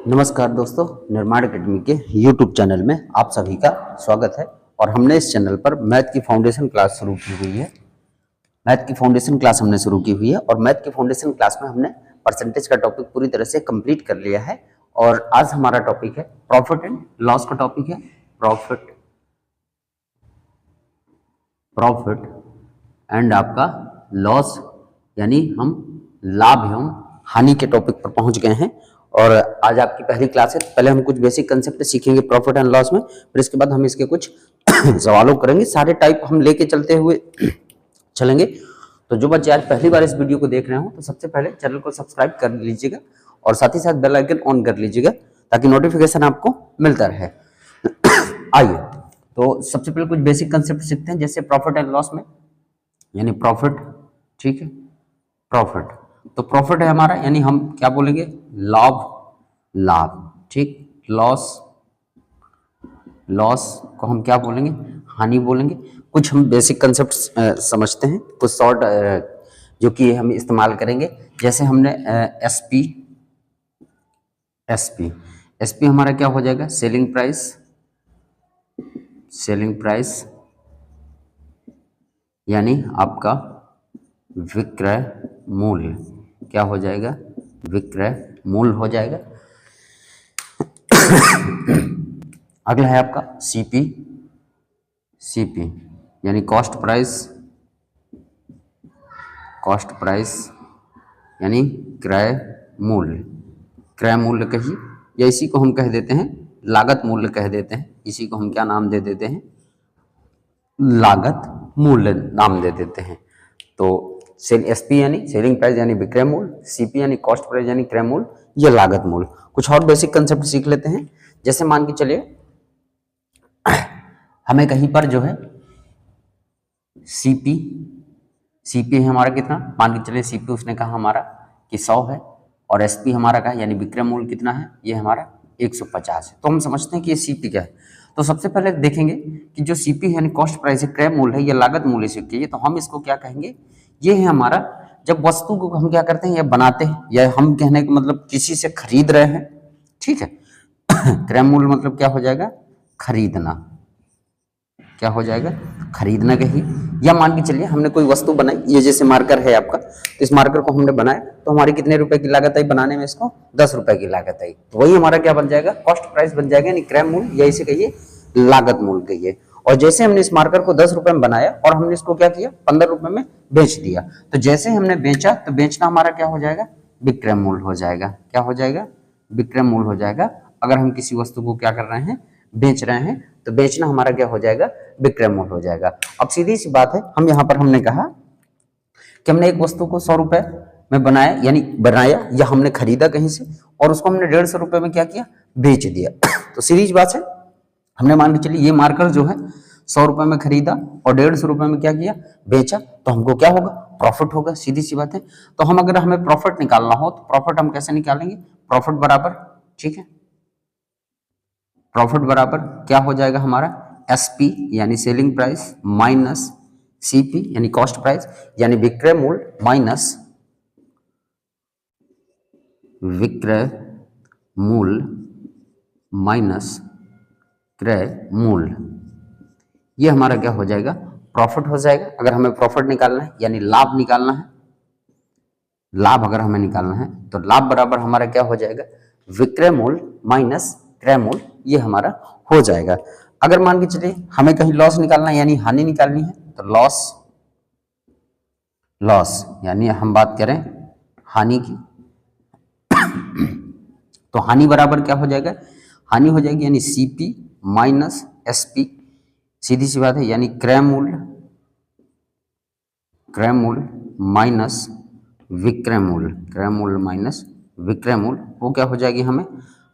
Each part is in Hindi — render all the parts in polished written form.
नमस्कार दोस्तों, निर्माण एकेडमी के YouTube चैनल में आप सभी का स्वागत है। और हमने इस चैनल पर मैथ की फाउंडेशन क्लास शुरू की हुई है। मैथ की फाउंडेशन क्लास हमने शुरू की हुई है और मैथ की फाउंडेशन क्लास में हमने परसेंटेज का टॉपिक पूरी तरह से कंप्लीट कर लिया है। और आज हमारा टॉपिक है प्रॉफिट एंड लॉस का टॉपिक है। प्रॉफिट एंड आपका लॉस, यानी हम लाभ एवं हानि के टॉपिक पर पहुंच गए हैं। और आज आपकी पहली क्लास है। पहले हम कुछ बेसिक कंसेप्ट सीखेंगे प्रॉफिट एंड लॉस में, फिर इसके बाद हम इसके कुछ सवालों करेंगे। सारे टाइप हम लेके चलते हुए चलेंगे। तो जो बच्चे आज पहली बार इस वीडियो को देख रहे हो तो सबसे पहले चैनल को सब्सक्राइब कर लीजिएगा और साथ ही साथ बेल आइकन ऑन कर लीजिएगा ताकि नोटिफिकेशन आपको मिलता रहे। आइए, तो सबसे पहले कुछ बेसिक कंसेप्ट सीखते हैं, जैसे प्रॉफिट एंड लॉस में, यानी प्रॉफिट। ठीक है, प्रॉफिट तो प्रॉफिट है हमारा, यानी हम क्या बोलेंगे, लाभ। ठीक, लॉस को हम क्या बोलेंगे, हानि बोलेंगे। कुछ हम बेसिक कंसेप्ट समझते हैं, कुछ शॉर्ट जो कि हम इस्तेमाल करेंगे। जैसे हमने एसपी हमारा क्या हो जाएगा, सेलिंग प्राइस यानी आपका विक्रय मूल्य। क्या हो जाएगा, विक्रय मूल्य हो जाएगा। अगला है आपका सीपी यानी कॉस्ट प्राइस यानी क्रय मूल्य कहिए, या इसी को हम कह देते हैं लागत मूल्य कह देते हैं। इसी को हम क्या नाम दे देते हैं, लागत मूल्य नाम दे देते हैं। तो एसपी यानी सेलिंग प्राइस यानी विक्रय मूल्य, सीपी यानी कॉस्ट प्राइस यानी क्रय मूल्य, यह लागत मूल्य। कुछ और बेसिक कंसेप्ट सीख लेते हैं। जैसे मान के चलिए हमें कहीं पर जो है सीपी है हमारा कितना, मान के चलिए सीपी उसने कहा हमारा कि 100 है और एसपी हमारा का यानी विक्रय मूल्य कितना है, ये हमारा 150 है। तो हम समझते हैं कि ये सीपी क्या है। तो सबसे पहले देखेंगे कि जो सीपी है यानी कॉस्ट प्राइस है, क्रय मूल्य है, ये लागत मूल्य से है। तो हम इसको क्या कहेंगे, ये है हमारा जब वस्तु को हम क्या करते हैं या बनाते हैं, या हम कहने का मतलब किसी से खरीद रहे हैं। ठीक है क्रय मूल्य मतलब क्या हो जाएगा, खरीदना। क्या हो जाएगा, खरीदना कही। या मान के चलिए हमने कोई वस्तु बनाई, ये जैसे मार्कर है आपका, तो इस मार्कर को हमने बनाया तो हमारी कितने रुपए की लागत आई बनाने में, इसको 10 रुपए की लागत आई। तो वही हमारा क्या बन जाएगा, कॉस्ट प्राइस बन जाएगा, यानी क्रय मूल्य, या इसे कहिए लागत मूल्य कहिए। और जैसे हमने इस मार्कर को 10 रुपए में बनाया और हमने इसको क्या किया, 15 रुपए में बेच दिया, तो जैसे हमने बेचा तो बेचना हमारा क्या हो जाएगा, विक्रय मूल्य हो जाएगा। क्या हो जाएगा, विक्रय मूल्य हो जाएगा। अगर हम किसी वस्तु को क्या कर रहे हैं, बेच रहे हैं, तो बेचना हमारा क्या हो जाएगा, विक्रय मूल्य हो जाएगा। अब सीधी सी बात है, हम यहाँ पर हमने कहा कि हमने एक वस्तु को 100 रुपए में बनाया या हमने खरीदा कहीं से, और उसको हमने 150 रुपए में क्या किया, बेच दिया। तो सीधी सी बात है, हमने मान के चलिए ये मार्कर जो है 100 रुपए में खरीदा और 150 रुपए में क्या किया, बेचा, तो हमको क्या होगा, प्रॉफिट होगा। सीधी सी बात है। तो हम अगर हमें प्रॉफिट निकालना हो तो प्रॉफिट हम कैसे निकालेंगे, प्रॉफिट बराबर, ठीक है, प्रॉफिट बराबर क्या हो जाएगा हमारा, एसपी यानी सेलिंग प्राइस माइनस सीपी यानी कॉस्ट प्राइस यानी विक्रय मूल्य माइनस क्रय मूल्य, ये हमारा क्या हो जाएगा, प्रॉफिट हो जाएगा। अगर हमें प्रॉफिट निकालना है यानी लाभ निकालना है, लाभ अगर हमें निकालना है तो लाभ बराबर हमारा क्या हो जाएगा, विक्रय मूल्य माइनस क्रय मूल्य, ये हमारा हो जाएगा। अगर मान के चलिए हमें कहीं लॉस निकालना है यानी हानि निकालनी है, तो लॉस यानी हम बात करें हानि की, तो हानि बराबर क्या हो जाएगा, हानि हो जाएगी यानी सीपी माइनस एसपी। सीधी सी बात है, यानी क्रय मूल्य माइनस विक्रय मूल्य, वो क्या हो जाएगी, हमें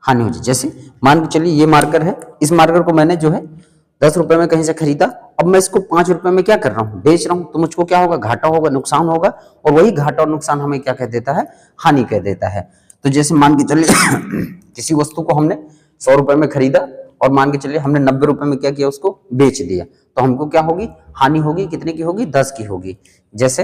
हानि हो जाएगी। जैसे मान के चलिए ये मार्कर है, इस मार्कर को मैंने जो है 10 रुपए में कहीं से खरीदा, अब मैं इसको 5 रुपए में क्या कर रहा हूँ, बेच रहा हूँ, तो मुझको क्या होगा, घाटा होगा, नुकसान होगा। और वही घाटा और नुकसान हमें क्या कह देता है, हानि कह देता है। तो जैसे मान के चलिए किसी वस्तु को हमने 100 रुपए में खरीदा और मान के चलिए हमने 90 रुपए में क्या किया, उसको बेच दिया, तो हमको क्या होगी, हानि होगी। कितने की होगी, 10 की होगी। जैसे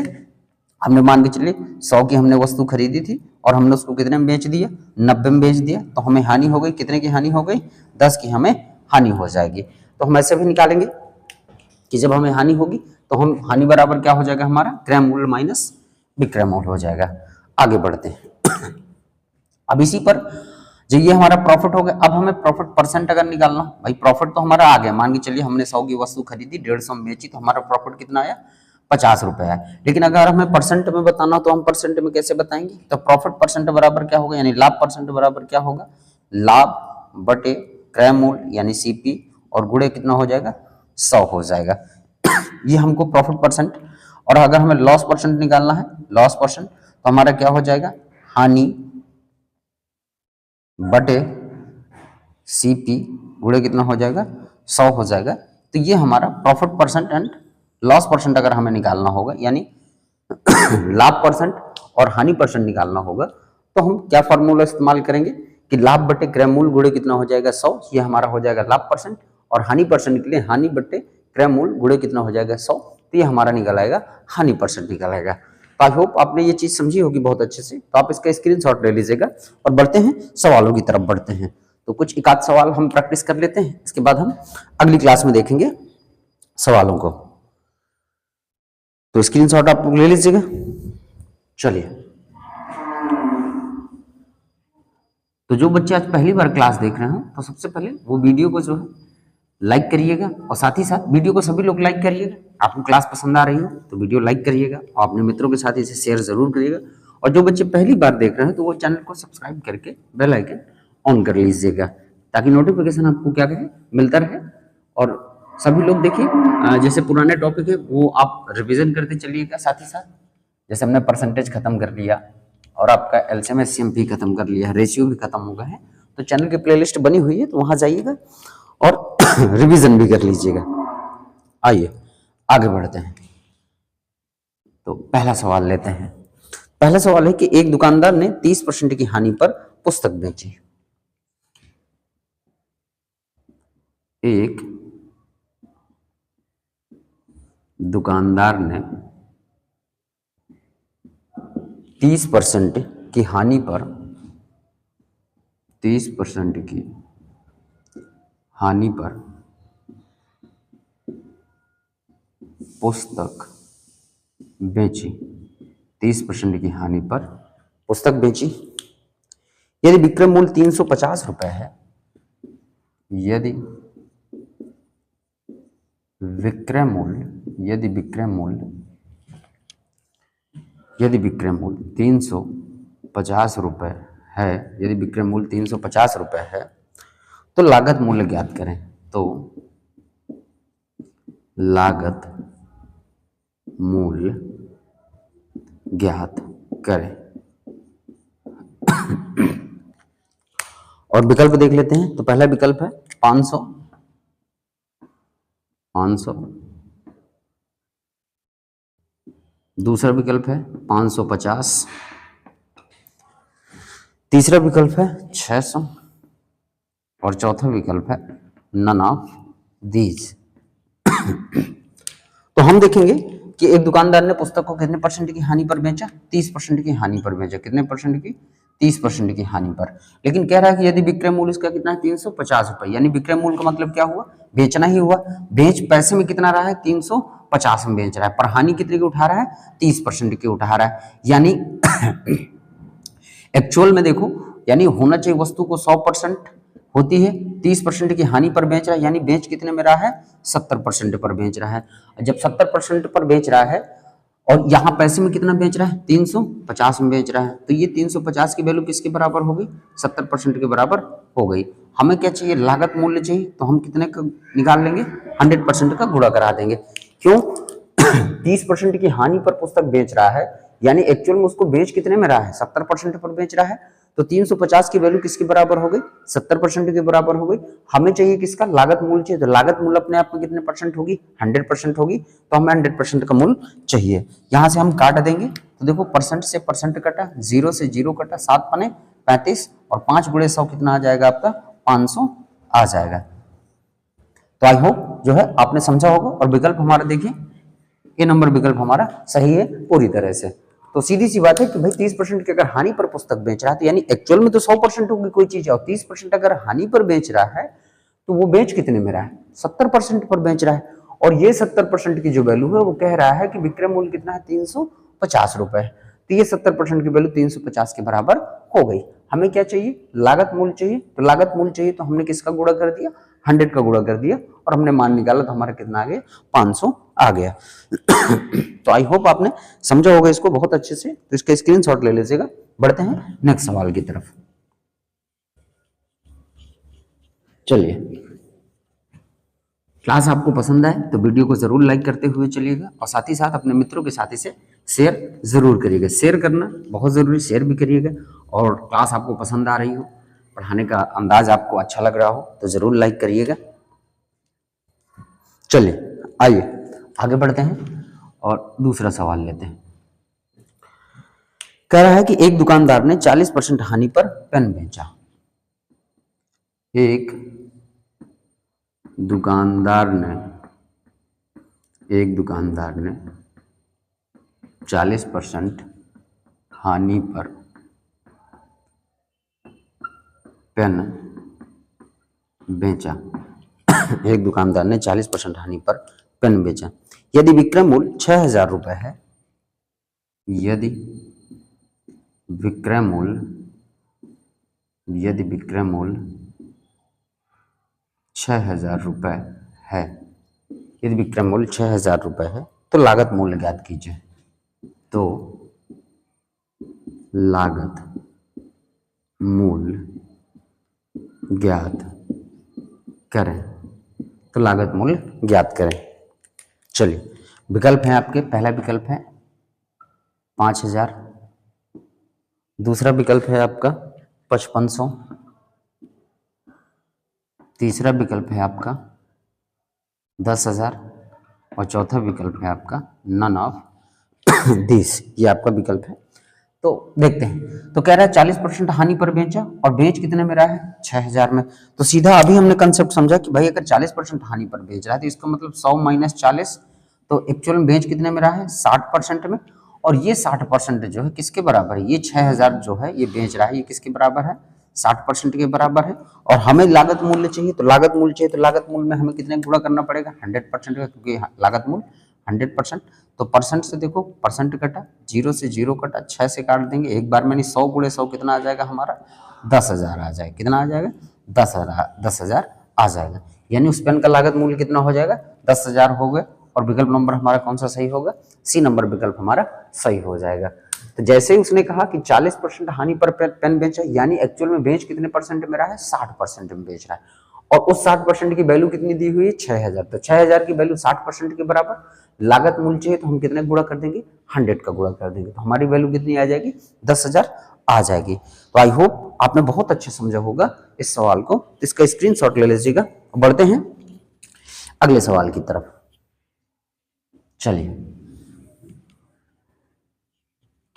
हमने मान के चलिए 100 की हमने वस्तु खरीदी थी और हमने उसको कितने में बेच दिया, 90 में बेच दिया, तो हमें हानि हो गई, कितने की हानि हो गई, 10 की हमें हानि हो जाएगी। तो हम ऐसे भी निकालेंगे कि जब हमें हानि होगी तो हम हानि बराबर क्या हो जाएगा हमारा, क्रय मूल्य माइनस विक्रय मूल्य हो जाएगा। आगे बढ़ते हैं। अब इसी पर जो ये हमारा प्रॉफिट हो गया, अब हमें प्रॉफिट परसेंट अगर निकालना, भाई प्रॉफिट तो हमारा आ गया, मान के चलिए हमने 100 की वस्तु खरीदी, 150 में बेची, तो हमारा प्रॉफिट कितना आया, 50 रुपए है। लेकिन अगर हमें परसेंट में बताना हो तो हम परसेंट में कैसे बताएंगे, तो प्रॉफिट परसेंट बराबर क्या होगा, यानी लाभ परसेंट बराबर क्या होगा, लाभ बटे क्रय मूल्य यानी सीपी और गुणे कितना हो जाएगा, 100 हो जाएगा। ये हमको प्रॉफिट परसेंट। और अगर हमें लॉस परसेंट निकालना है, लॉस परसेंट, तो हमारा क्या हो जाएगा, हानि बटे सीपी गुणे कितना हो जाएगा, 100 हो जाएगा। तो ये हमारा profit percent and loss percent अगर हमें निकालना होगा, यानी लाभ परसेंट और हानि परसेंट निकालना होगा, तो हम क्या फॉर्मूला इस्तेमाल करेंगे कि लाभ बटे क्रय मूल्य गुणे कितना हो जाएगा, 100, ये हमारा हो जाएगा लाभ परसेंट, और हानि परसेंट के लिए हानि बटे क्रय मूल्य गुणे कितना हो जाएगा, 100, तो ये हमारा निकल आएगा हानि परसेंट निकल आएगा। तो आई होप आपने ये चीज समझी होगी बहुत अच्छे से, तो आप इसका स्क्रीनशॉट ले लीजिएगा। और बढ़ते हैं सवालों की तरफ बढ़ते हैं, तो कुछ एक आध सवाल हम प्रैक्टिस कर लेते हैं, इसके बाद हम अगली क्लास में देखेंगे सवालों को। तो स्क्रीनशॉट आप लोग ले लीजिएगा। चलिए, तो जो बच्चे आज पहली बार क्लास देख रहे हो, तो सबसे पहले वो वीडियो को जो है लाइक करिएगा, और साथ ही साथ वीडियो को सभी लोग लाइक करिएगा। आपको क्लास पसंद आ रही हो तो वीडियो लाइक करिएगा और अपने मित्रों के साथ इसे शेयर जरूर करिएगा। और जो बच्चे पहली बार देख रहे हैं तो वो चैनल को सब्सक्राइब करके बेल आइकन ऑन कर लीजिएगा, ताकि नोटिफिकेशन आपको क्या कहे मिलता रहे। और सभी लोग देखिए, जैसे पुराने टॉपिक है वो आप रिविजन करते चलिएगा, साथ ही साथ जैसे हमने परसेंटेज खत्म कर लिया और आपका एलसीएम एचसीएम भी खत्म कर लिया, रेशियो भी खत्म हो गए हैं, तो चैनल की प्लेलिस्ट बनी हुई है, तो वहां जाइएगा और रिवीजन भी कर लीजिएगा। आइए आगे बढ़ते हैं। तो पहला सवाल लेते हैं। पहला सवाल है कि एक दुकानदार ने 30% की हानि पर पुस्तक बेची। एक दुकानदार ने 30% की हानि पर 30% की हानि पर पुस्तक बेची। 30% की हानि पर पुस्तक बेची। यदि विक्रय मूल्य 350 रुपए है, यदि विक्रय मूल्य 350 रुपए है, यदि विक्रय मूल्य 350 रुपए है, तो लागत मूल्य ज्ञात करें। तो लागत मूल्य ज्ञात करें। और विकल्प देख लेते हैं। तो पहला विकल्प है 500, दूसरा विकल्प है 550, तीसरा विकल्प है 600 और चौथा विकल्प है नन ऑफ दीज। तो हम देखेंगे कि एक दुकानदार ने पुस्तक को कितने परसेंट की हानि पर बेचा, 30% की हानि पर बेचा। कितने परसेंट की, 30% की हानि पर। लेकिन कह रहा है कि यदि विक्रय मूल्य इसका कितना है, 350 रुपए, यानी विक्रय मूल्य का मतलब क्या हुआ, बेचना ही हुआ। बेच पैसे में कितना रहा है, 350 में बेच रहा है, पर हानि कितने की उठा रहा है, 30% की उठा रहा है। यानी एक्चुअल में देखो, यानी होना चाहिए वस्तु को 100% होती है, 30% की हानि पर बेच रहा है, यानी बेच कितने में रहा है, 70% पर बेच रहा है। जब 70% पर बेच रहा है और यहाँ पैसे में कितना बेच रहा है, 350 में बेच रहा है, तो ये 350 की वैल्यू किसके बराबर हो गई, 70% के बराबर हो गई। हमें क्या चाहिए, लागत मूल्य चाहिए, तो हम कितने का निकाल लेंगे, 100% का गुणा करा देंगे। क्यों, 30% की हानि पर पुस्तक बेच रहा है, यानी एक्चुअल में उसको बेच कितने में रहा है, 70% पर बेच रहा है, तो 350 की वैल्यू किसके बराबर हो गई, 70% के बराबर हो गई। हमें चाहिए किसका, लागत मूल्य चाहिए, तो लागत मूल्य अपने आप में कितने परसेंट होगी, 100% होगी, तो हमें 100% का मूल्य चाहिए। यहां से हम काट देंगे, तो देखो परसेंट से परसेंट कटा, 0 से 0 कटा, 7 पने 35 और 5 गुणे 100 कितना आ जाएगा आपका, 500 आ जाएगा। तो आई होप जो है आपने समझा होगा। और विकल्प हमारा देखिए, ये नंबर विकल्प हमारा सही है पूरी तरह से। तो सीधी सी बात है कि भाई 30% की अगर हानि पर पुस्तक बेच रहा है तो यानी एक्चुअल में तो 100% होगी कोई चीज, और 30% अगर हानि पर बेच रहा है तो वो बेच कितने में रहा है, 70% पर बेच रहा है। और ये 70% की जो वैल्यू है वो कह रहा है कि विक्रय मूल्य कितना है, 350 रुपए है। तो ये 70% की वैल्यू 350 के बराबर हो गई। हमें क्या चाहिए, लागत मूल्य चाहिए। तो लागत मूल्य चाहिए तो हमने किसका गुणा कर दिया, 100 का गुणा कर दिया और हमने मान निकाला तो हमारा कितना आ गया, 500 आ गया। तो आई होप आपने समझा होगा इसको बहुत अच्छे से, तो इसका स्क्रीनशॉट ले लीजिएगा। बढ़ते हैं नेक्स्ट सवाल की तरफ। चलिए, क्लास आपको पसंद आए तो वीडियो को जरूर लाइक करते हुए चलिएगा और साथ ही साथ अपने मित्रों के साथ इसे शेयर जरूर करिएगा। शेयर करना बहुत जरूरी, शेयर भी करिएगा। और क्लास आपको पसंद आ रही हो, पढ़ाने का अंदाज आपको अच्छा लग रहा हो तो जरूर लाइक करिएगा। चलिए आइए आगे बढ़ते हैं और दूसरा सवाल लेते हैं। कह रहा है कि एक दुकानदार ने 40% हानि पर पेन बेचा। एक दुकानदार ने 40% हानि पर पेन बेचा। एक दुकानदार ने 40% हानि पर पेन बेचा। यदि विक्रय मूल्य 6,000 रुपए है, यदि विक्रय मूल्य 6,000 रुपए है, यदि विक्रय मूल्य 6,000 रुपए है तो लागत मूल्य ज्ञात कीजिए। तो लागत मूल्य ज्ञात करें। तो लागत मूल्य ज्ञात करें। चलिए, विकल्प है आपके। पहला विकल्प है 5,000, दूसरा विकल्प है आपका 5500, तीसरा विकल्प है आपका 10,000 और चौथा विकल्प है आपका नन ऑफ दिस। ये आपका विकल्प है। तो देखते हैं। तो कह रहा है 40% हानि पर बेचा और बेच कितने में रहा है, 6,000 में। तो सीधा अभी हमने कंसेप्ट समझा कि भाई अगर 40% हानि पर बेच रहा है तो इसका मतलब 100 माइनस 40, तो एक्चुअल में बेच कितने में रहा है, 60% में। और ये 60% जो है किसके बराबर है, ये 6,000 जो है ये बेच रहा है, ये किसके बराबर है, 60% के बराबर है। और हमें लागत मूल्य चाहिए, तो लागत मूल्य चाहिए तो लागत मूल्य में हमें कितने गुणा करना पड़ेगा, 100% का, क्योंकि लागत मूल्य 100%। तो परसेंट से देखो, परसेंट कटा, 0 से 0 कटा, 6 से काट देंगे एक बार में, नहीं 100 गुणे 100 कितना आ जाएगा हमारा, 10,000 आ जाएगा। कितना आ जाएगा, 10,000 आ जाएगा। यानी उस पेन का लागत मूल्य कितना हो जाएगा, 10,000 हो गए। और विकल्प नंबर हमारा कौन सा सही होगा, सी नंबर विकल्प हमारा सही हो जाएगा। तो जैसे ही उसने कहा कि 40% हानि पर पेन बेचा, यानी एक्चुअल में बेच कितने परसेंट में रहा है, 60% में बेच रहा है। और उस 60% की वैल्यू कितनी दी हुई है, 6,000। तो 6,000 की वैल्यू 60% के बराबर, लागत मूल्य चाहिए तो हम कितने गुणा कर देंगे, 100 का गुणा कर देंगे। तो हमारी वैल्यू कितनी आ जाएगी, 10,000 आ जाएगी। तो आई होप आपने बहुत अच्छे समझा होगा इस सवाल को। इसका स्क्रीनशॉट ले लीजिएगा। बढ़ते हैं अगले सवाल की तरफ। चलिए,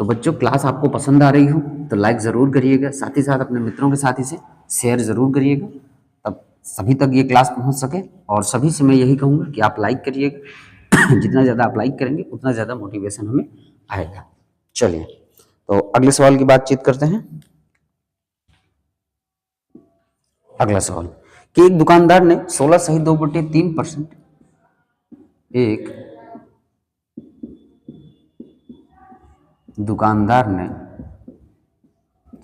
तो बच्चों क्लास आपको पसंद आ रही हो तो लाइक ज़रूर करिएगा, साथ ही साथ अपने मित्रों के साथ इसे शेयर ज़रूर करिएगा, तब सभी तक ये क्लास पहुंच सके। और सभी से मैं यही कहूँगा कि आप लाइक करिएगा। जितना ज़्यादा आप लाइक करेंगे उतना ज़्यादा मोटिवेशन हमें आएगा। चलिए, तो अगले सवाल की बातचीत करते हैं। अगला सवाल कि एक दुकानदार ने 16 सही 2/3%, एक दुकानदार ने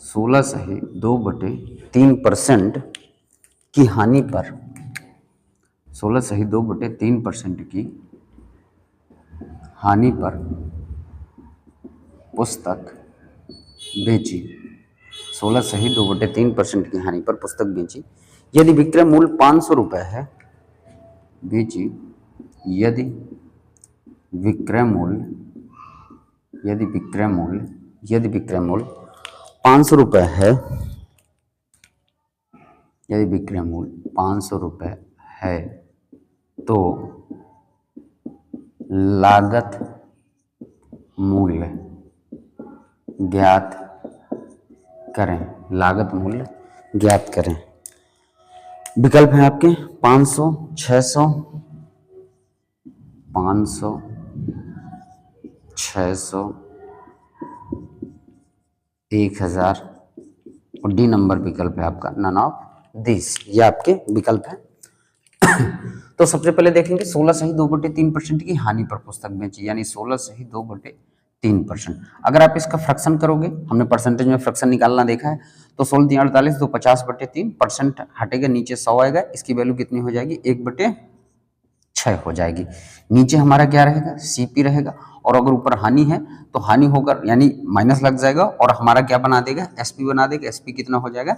16 सही 2/3% की हानि पर 16 सही 2/3% की हानि पर पुस्तक बेची। 16 सही 2/3% की हानि पर पुस्तक बेची। यदि विक्रय मूल्य 500 रुपये है, बेची, यदि विक्रय मूल्य 500 रुपये है, यदि विक्रय मूल्य 500 रुपये है तो लागत मूल्य ज्ञात करें। लागत मूल्य ज्ञात करें। विकल्प हैं आपके 500, 600, 500, 600 1000 और डी नंबर विकल्प है आपका नन ऑफ दिस, ये आपके विकल्प है। तो सबसे पहले देखेंगे 16 सही 2/3% की हानि पर पुस्तक बेची, यानी 16 सही 2/3%। अगर आप इसका फ्रैक्शन करोगे, हमने परसेंटेज में फ्रैक्शन निकालना देखा है, तो 16 3 48 तो 50/3% हटेगा, नीचे 100 आएगा, इसकी वैल्यू कितनी हो जाएगी 1/6 हो जाएगी। नीचे हमारा क्या रहेगा सीपी रहेगा, और अगर ऊपर हानि है तो हानि होकर यानी माइनस लग जाएगा और हमारा क्या बना देगा एसपी बना देगा। एसपी कितना हो जाएगा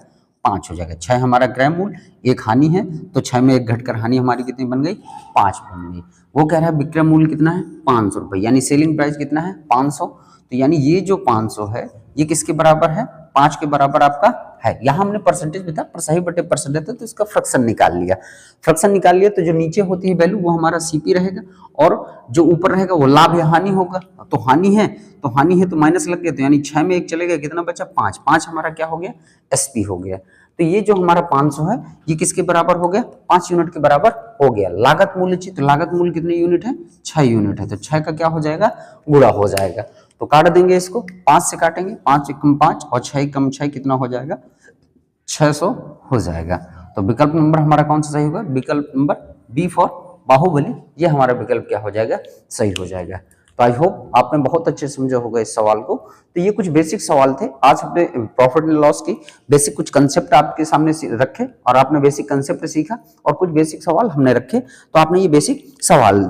5 हो जाएगा। 6 हमारा क्रय मूल्य, एक हानि है तो 6 में 1 घटकर हानि हमारी कितनी बन गई 5 बन गई। वो कह रहा है विक्रय मूल्य कितना है 500 रुपये, यानी सेलिंग प्राइस कितना है 500। तो यानी ये जो 500 है ये किसके बराबर है 5 के बराबर आपका है। यहाँ हमने परसेंटेज भी था पर सही बटे परसेंटेज था तो इसका फ्रैक्शन निकाल लिया। फ्रैक्शन निकाल लिया तो जो नीचे होती है वैल्यू वो हमारा सीपी रहेगा और जो ऊपर रहेगा वो लाभ या हानि होगा। तो हानि है तो माइनस लग गया, तो यानी 6 में 1 चलेगा, कितना बचा 5। 5 हमारा क्या हो गया एसपी हो गया। तो ये जो हमारा 500 है ये किसके बराबर हो गया 5 यूनिट के बराबर हो गया। लागत मूल्य चाहिए तो लागत मूल्य कितने यूनिट है 6 यूनिट है, तो 6 का क्या हो जाएगा गुणा हो जाएगा। तो काट देंगे इसको, 5 से काटेंगे, 5 एकम 5 और 6 एकम 6 कितना हो जाएगा 600 हो जाएगा। तो विकल्प नंबर हमारा कौन सा सही होगा विकल्प नंबर बी फॉर बाहुबली, ये हमारा विकल्प क्या हो जाएगा सही हो जाएगा। तो आई होप आपने बहुत अच्छे समझा होगा इस सवाल को। तो ये कुछ बेसिक सवाल थे, आज हमने प्रॉफिट एंड लॉस की बेसिक कुछ कंसेप्ट आपके सामने रखे और आपने बेसिक कंसेप्ट सीखा और कुछ बेसिक सवाल हमने रखे, तो आपने ये बेसिक सवाल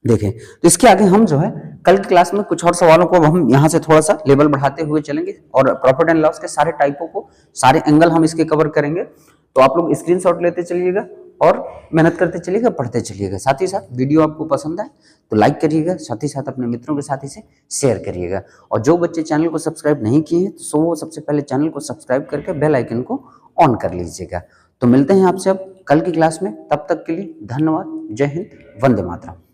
देखें। तो इसके आगे हम जो है कल की क्लास में कुछ और सवालों को हम यहाँ से थोड़ा सा लेवल बढ़ाते हुए चलेंगे और प्रॉफिट एंड लॉस के सारे टाइपों को, सारे एंगल हम इसके कवर करेंगे। तो आप लोग स्क्रीनशॉट लेते चलिएगा और मेहनत करते चलिएगा, पढ़ते चलिएगा। साथ ही साथ वीडियो आपको पसंद आए तो लाइक करिएगा, साथ ही साथ अपने मित्रों के साथ इसे शेयर करिएगा। और जो बच्चे चैनल को सब्सक्राइब नहीं किए हैं तो वो सबसे पहले चैनल को सब्सक्राइब करके बेल आइकन को ऑन कर लीजिएगा। तो मिलते हैं आपसे अब कल की क्लास में, तब तक के लिए धन्यवाद। जय हिंद, वंदे मातरम।